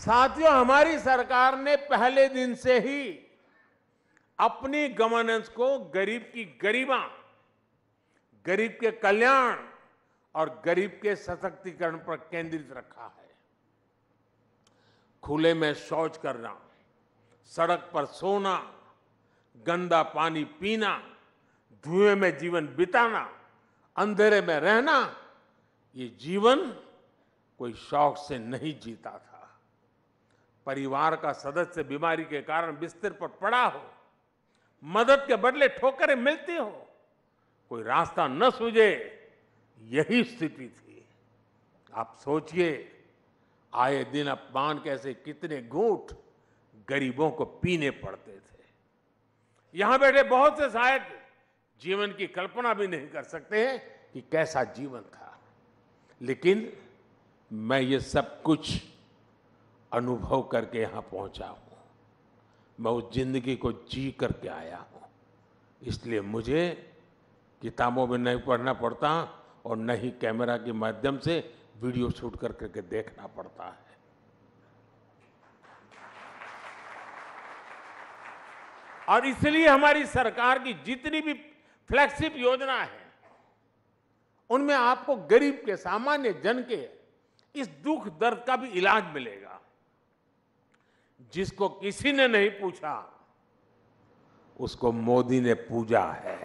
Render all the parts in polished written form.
साथियों, हमारी सरकार ने पहले दिन से ही अपनी गवर्नेंस को गरीब की गरिमा, गरीब के कल्याण और गरीब के सशक्तिकरण पर केंद्रित रखा है। खुले में शौच करना, सड़क पर सोना, गंदा पानी पीना, धुएं में जीवन बिताना, अंधेरे में रहना, ये जीवन कोई शौक से नहीं जीता था। परिवार का सदस्य बीमारी के कारण बिस्तर पर पड़ा हो, मदद के बदले ठोकरें मिलती हो, कोई रास्ता न सूझे, यही स्थिति थी। आप सोचिए, आए दिन अपमान कैसे कितने घूंट गरीबों को पीने पड़ते थे। यहां बैठे बहुत से शायद जीवन की कल्पना भी नहीं कर सकते हैं कि कैसा जीवन था, लेकिन मैं ये सब कुछ अनुभव करके यहां पहुंचा हूं। मैं उस जिंदगी को जी करके आया हूं, इसलिए मुझे किताबों में नहीं पढ़ना पड़ता और न ही कैमरा के माध्यम से वीडियो शूट करके देखना पड़ता है। और इसलिए हमारी सरकार की जितनी भी फ्लैगशिप योजना है, उनमें आपको गरीब के, सामान्य जन के इस दुख दर्द का भी इलाज मिलेगा। जिसको किसी ने नहीं पूछा, उसको मोदी ने पूजा है।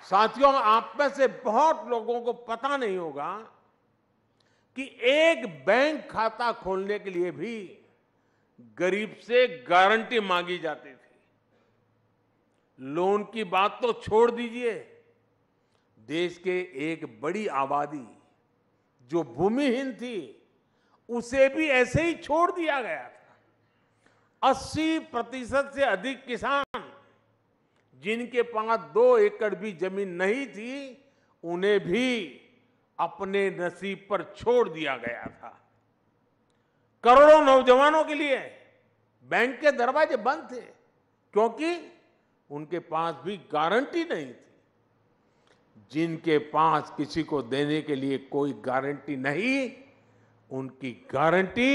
साथियों, आप में से बहुत लोगों को पता नहीं होगा कि एक बैंक खाता खोलने के लिए भी गरीब से गारंटी मांगी जाती थी। लोन की बात तो छोड़ दीजिए, देश के एक बड़ी आबादी जो भूमिहीन थी, उसे भी ऐसे ही छोड़ दिया गया था। 80% से अधिक किसान जिनके पास 2 एकड़ भी जमीन नहीं थी, उन्हें भी अपने नसीब पर छोड़ दिया गया था। करोड़ों नौजवानों के लिए बैंक के दरवाजे बंद थे, क्योंकि उनके पास भी गारंटी नहीं थी। जिनके पास किसी को देने के लिए कोई गारंटी नहीं, उनकी गारंटी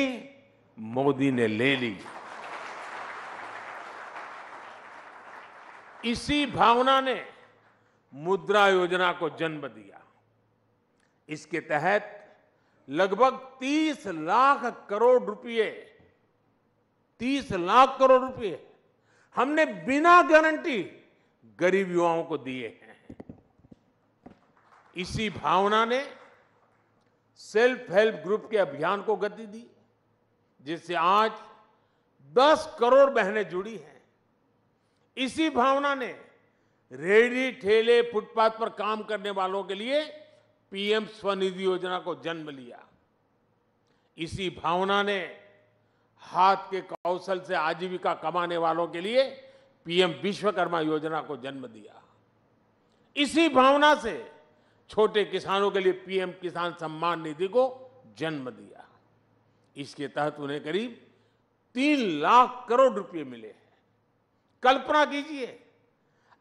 मोदी ने ले ली। इसी भावना ने मुद्रा योजना को जन्म दिया। इसके तहत लगभग 30 लाख करोड़ रुपए, 30 लाख करोड़ रुपए हमने बिना गारंटी गरीब युवाओं को दिए हैं। इसी भावना ने सेल्फ हेल्प ग्रुप के अभियान को गति दी, जिससे आज 10 करोड़ बहनें जुड़ी हैं। इसी भावना ने रेहड़ी ठेले, फुटपाथ पर काम करने वालों के लिए पीएम स्वनिधि योजना को जन्म लिया। इसी भावना ने हाथ के कौशल से आजीविका कमाने वालों के लिए पीएम विश्वकर्मा योजना को जन्म दिया। इसी भावना से छोटे किसानों के लिए पीएम किसान सम्मान निधि को जन्म दिया। इसके तहत उन्हें करीब 3 लाख करोड़ रुपए मिले हैं। कल्पना कीजिए,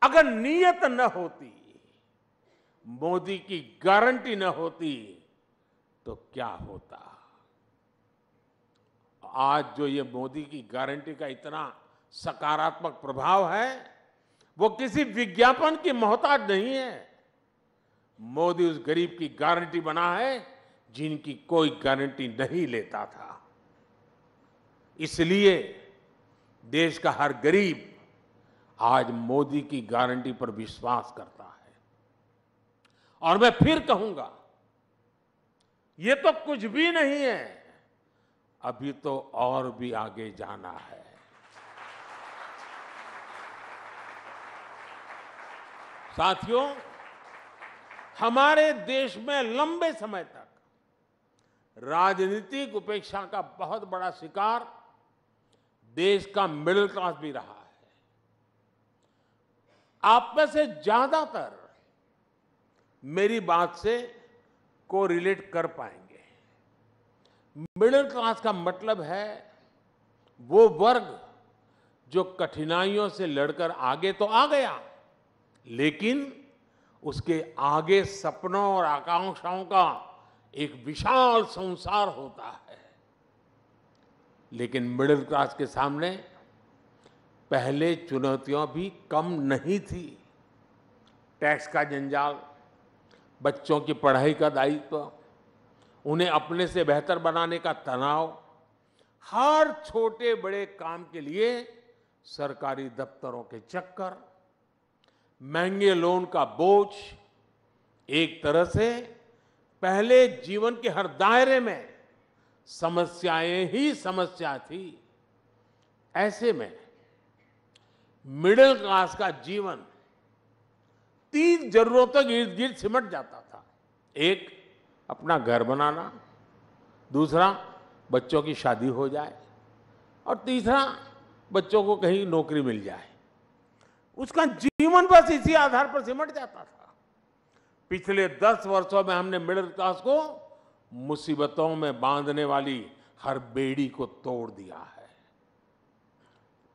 अगर नीयत न होती, मोदी की गारंटी न होती, तो क्या होता। आज जो ये मोदी की गारंटी का इतना सकारात्मक प्रभाव है, वो किसी विज्ञापन की मोहताज नहीं है। मोदी उस गरीब की गारंटी बना है जिनकी कोई गारंटी नहीं लेता था। इसलिए देश का हर गरीब आज मोदी की गारंटी पर विश्वास करता है। और मैं फिर कहूंगा, ये तो कुछ भी नहीं है, अभी तो और भी आगे जाना है। साथियों, हमारे देश में लंबे समय तक राजनीतिक उपेक्षा का बहुत बड़ा शिकार देश का मिडिल क्लास भी रहा है। आप में से ज्यादातर मेरी बात से कोरिलेट कर पाएंगे। मिडिल क्लास का मतलब है वो वर्ग जो कठिनाइयों से लड़कर आगे तो आ गया, लेकिन उसके आगे सपनों और आकांक्षाओं का एक विशाल संसार होता है। लेकिन मिडिल क्लास के सामने पहले चुनौतियां भी कम नहीं थी। टैक्स का जंजाल, बच्चों की पढ़ाई का दायित्व, उन्हें अपने से बेहतर बनाने का तनाव, हर छोटे बड़े काम के लिए सरकारी दफ्तरों के चक्कर, महंगे लोन का बोझ, एक तरह से पहले जीवन के हर दायरे में समस्याएं ही समस्या थी। ऐसे में मिडिल क्लास का जीवन 3 जरूरतों के इर्द गिर्द सिमट जाता था। एक, अपना घर बनाना, दूसरा, बच्चों की शादी हो जाए, और तीसरा, बच्चों को कहीं नौकरी मिल जाए। उसका जीवन बस इसी आधार पर सिमट जाता था। पिछले 10 वर्षों में हमने मिडिल क्लास को मुसीबतों में बांधने वाली हर बेड़ी को तोड़ दिया है।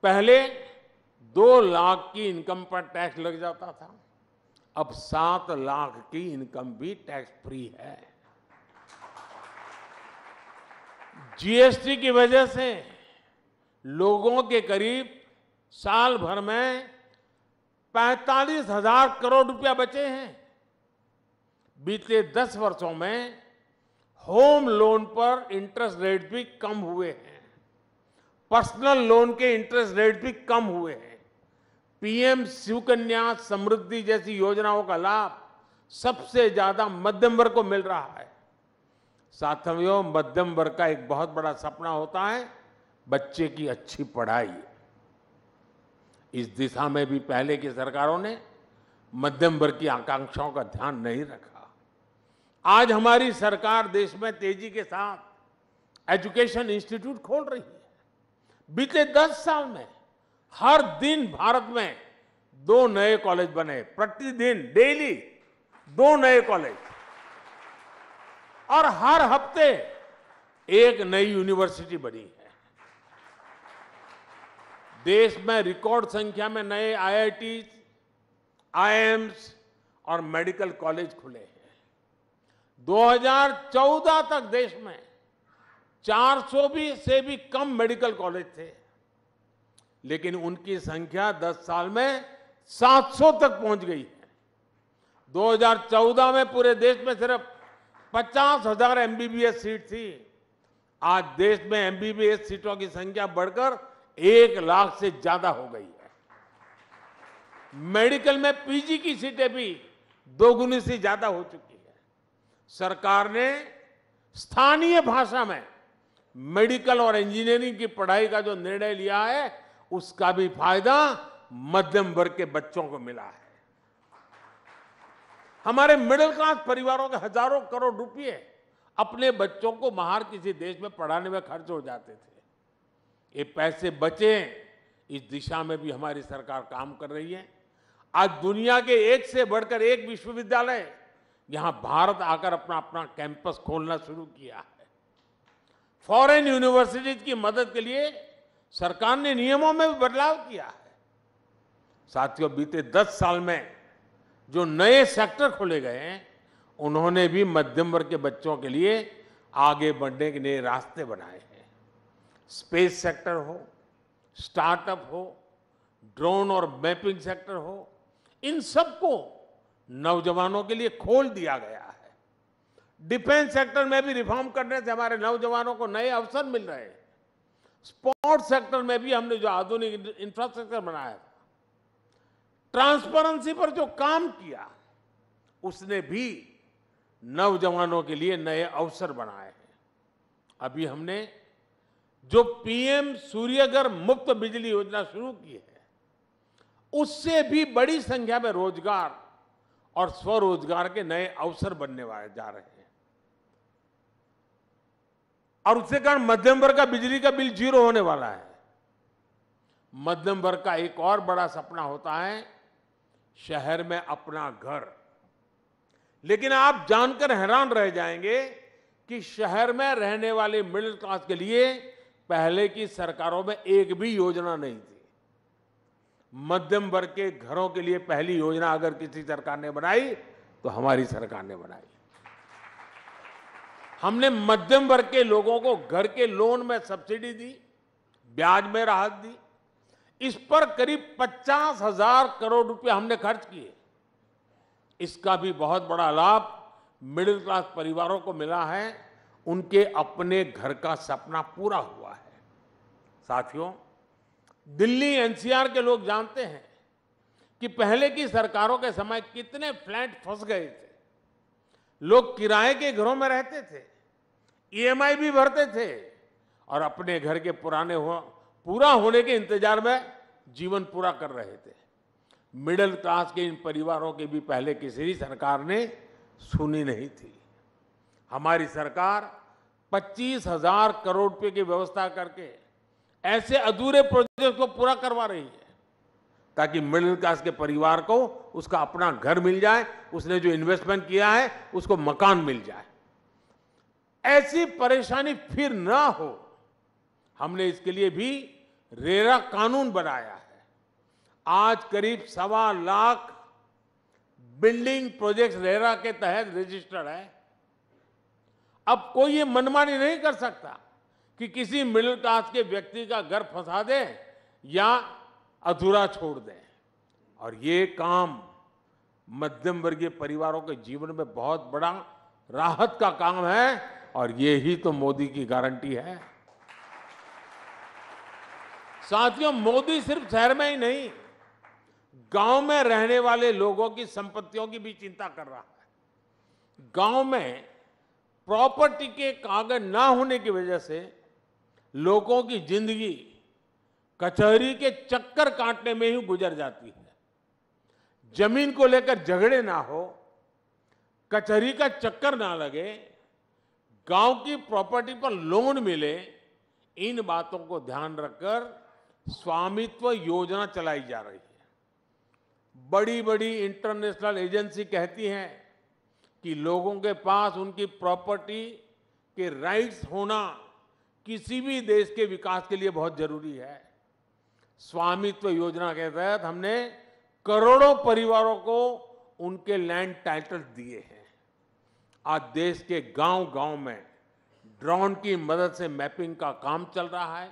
पहले 2 लाख की इनकम पर टैक्स लग जाता था, अब 7 लाख की इनकम भी टैक्स फ्री है। जीएसटी की वजह से लोगों के करीब साल भर में 45,000 करोड़ रुपया बचे हैं। बीते 10 वर्षों में होम लोन पर इंटरेस्ट रेट भी कम हुए हैं, पर्सनल लोन के इंटरेस्ट रेट भी कम हुए हैं। पीएम सुकन्या समृद्धि जैसी योजनाओं का लाभ सबसे ज्यादा मध्यम वर्ग को मिल रहा है। साथियों, मध्यम वर्ग का एक बहुत बड़ा सपना होता है बच्चे की अच्छी पढ़ाई। इस दिशा में भी पहले की सरकारों ने मध्यम वर्ग की आकांक्षाओं का ध्यान नहीं रखा। आज हमारी सरकार देश में तेजी के साथ एजुकेशन इंस्टीट्यूट खोल रही है। बीते 10 साल में हर दिन भारत में 2 नए कॉलेज बने, प्रतिदिन डेली 2 नए कॉलेज, और हर हफ्ते एक नई यूनिवर्सिटी बनी है। देश में रिकॉर्ड संख्या में नए आईआईटी, आईआईएम्स और मेडिकल कॉलेज खुले हैं। 2014 तक देश में 400 से भी कम मेडिकल कॉलेज थे, लेकिन उनकी संख्या 10 साल में 700 तक पहुंच गई है। 2014 में पूरे देश में सिर्फ 50,000 एमबीबीएस सीट थी। आज देश में एमबीबीएस सीटों की संख्या बढ़कर 1 लाख से ज्यादा हो गई है। मेडिकल में पीजी की सीटें भी 2 गुनी से ज्यादा हो चुकी है। सरकार ने स्थानीय भाषा में मेडिकल और इंजीनियरिंग की पढ़ाई का जो निर्णय लिया है, उसका भी फायदा मध्यम वर्ग के बच्चों को मिला है। हमारे मिडिल क्लास परिवारों के हजारों करोड़ रुपए अपने बच्चों को बाहर किसी देश में पढ़ाने में खर्च हो जाते थे। ये पैसे बचे, इस दिशा में भी हमारी सरकार काम कर रही है। आज दुनिया के एक से बढ़कर एक विश्वविद्यालय यहां भारत आकर अपना अपना कैंपस खोलना शुरू किया है। फॉरेन यूनिवर्सिटीज की मदद के लिए सरकार ने नियमों में भी बदलाव किया है। साथियों, बीते 10 साल में जो नए सेक्टर खोले गए हैं, उन्होंने भी मध्यम वर्ग के बच्चों के लिए आगे बढ़ने के नए रास्ते बनाए हैं। स्पेस सेक्टर हो, स्टार्टअप हो, ड्रोन और मैपिंग सेक्टर हो, इन सबको नौजवानों के लिए खोल दिया गया है। डिफेंस सेक्टर में भी रिफॉर्म करने से हमारे नौजवानों को नए अवसर मिल रहे हैं। स्पोर्ट्स सेक्टर में भी हमने जो आधुनिक इंफ्रास्ट्रक्चर बनाया था, ट्रांसपेरेंसी पर जो काम किया, उसने भी नौजवानों के लिए नए अवसर बनाए हैं। अभी हमने जो पीएम सूर्यघर मुफ्त बिजली योजना शुरू की है, उससे भी बड़ी संख्या में रोजगार और स्वरोजगार के नए अवसर बनने वाले जा रहे हैं। और उसके कारण मध्यम वर्ग का बिजली का बिल 0 होने वाला है। मध्यम वर्ग का एक और बड़ा सपना होता है शहर में अपना घर। लेकिन आप जानकर हैरान रह जाएंगे कि शहर में रहने वाले मिडिल क्लास के लिए पहले की सरकारों में एक भी योजना नहीं थी। मध्यम वर्ग के घरों के लिए पहली योजना अगर किसी सरकार ने बनाई तो हमारी सरकार ने बनाई। हमने मध्यम वर्ग के लोगों को घर के लोन में सब्सिडी दी, ब्याज में राहत दी। इस पर करीब 50,000 करोड़ रुपए हमने खर्च किए। इसका भी बहुत बड़ा लाभ मिडिल क्लास परिवारों को मिला है। उनके अपने घर का सपना पूरा हुआ है। साथियों, दिल्ली एनसीआर के लोग जानते हैं कि पहले की सरकारों के समय कितने फ्लैट फंस गए थे। लोग किराए के घरों में रहते थे, ईएमआई भी भरते थे और अपने घर के पूरा होने के इंतजार में जीवन पूरा कर रहे थे। मिडिल क्लास के इन परिवारों की भी पहले किसी सरकार ने सुनी नहीं थी। हमारी सरकार 25,000 करोड़ रुपए की व्यवस्था करके ऐसे अधूरे प्रोजेक्ट को पूरा करवा रही है ताकि मिडिल क्लास के परिवार को उसका अपना घर मिल जाए, उसने जो इन्वेस्टमेंट किया है उसको मकान मिल जाए। ऐसी परेशानी फिर ना हो, हमने इसके लिए भी रेरा कानून बनाया है। आज करीब 1.25 लाख बिल्डिंग प्रोजेक्ट्स रेरा के तहत रजिस्टर्ड है। अब कोई ये मनमानी नहीं कर सकता कि किसी मिडिल क्लास के व्यक्ति का घर फंसा दे या अधूरा छोड़ दें। और ये काम मध्यम वर्गीय परिवारों के जीवन में बहुत बड़ा राहत का काम है और ये ही तो मोदी की गारंटी है। साथियों, मोदी सिर्फ शहर में ही नहीं, गांव में रहने वाले लोगों की संपत्तियों की भी चिंता कर रहा है। गांव में प्रॉपर्टी के कागज ना होने की वजह से लोगों की जिंदगी कचहरी के चक्कर काटने में ही गुजर जाती है। जमीन को लेकर झगड़े ना हो, कचहरी का चक्कर ना लगे, गांव की प्रॉपर्टी पर लोन मिले, इन बातों को ध्यान रखकर स्वामित्व योजना चलाई जा रही है। बड़ी बड़ी इंटरनेशनल एजेंसी कहती हैं कि लोगों के पास उनकी प्रॉपर्टी के राइट्स होना किसी भी देश के विकास के लिए बहुत जरूरी है। स्वामित्व योजना के तहत हमने करोड़ों परिवारों को उनके लैंड टाइटल दिए हैं। आज देश के गांव-गांव में ड्रोन की मदद से मैपिंग का काम चल रहा है,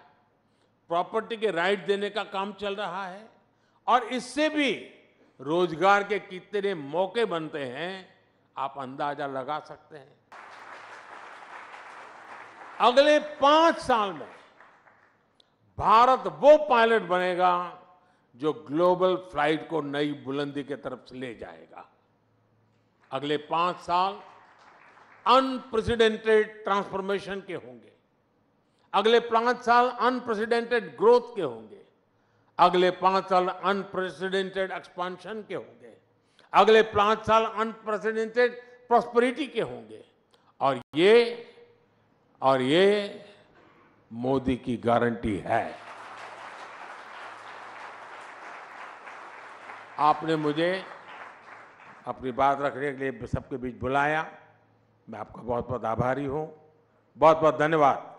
प्रॉपर्टी के राइट देने का काम चल रहा है और इससे भी रोजगार के कितने मौके बनते हैं, आप अंदाजा लगा सकते हैं। अगले 5 साल में भारत वो पायलट बनेगा जो ग्लोबल फ्लाइट को नई बुलंदी की तरफ ले जाएगा। अगले 5 साल अनप्रेसिडेंटेड ट्रांसफॉर्मेशन के होंगे। अगले 5 साल अनप्रेसिडेंटेड ग्रोथ के होंगे। अगले 5 साल अनप्रेसिडेंटेड एक्सपांशन के होंगे। अगले 5 साल अनप्रेसिडेंटेड प्रॉस्पेरिटी के होंगे। और ये मोदी की गारंटी है। आपने मुझे अपनी बात रखने के लिए सबके बीच बुलाया, मैं आपका बहुत बहुत आभारी हूं। बहुत बहुत धन्यवाद।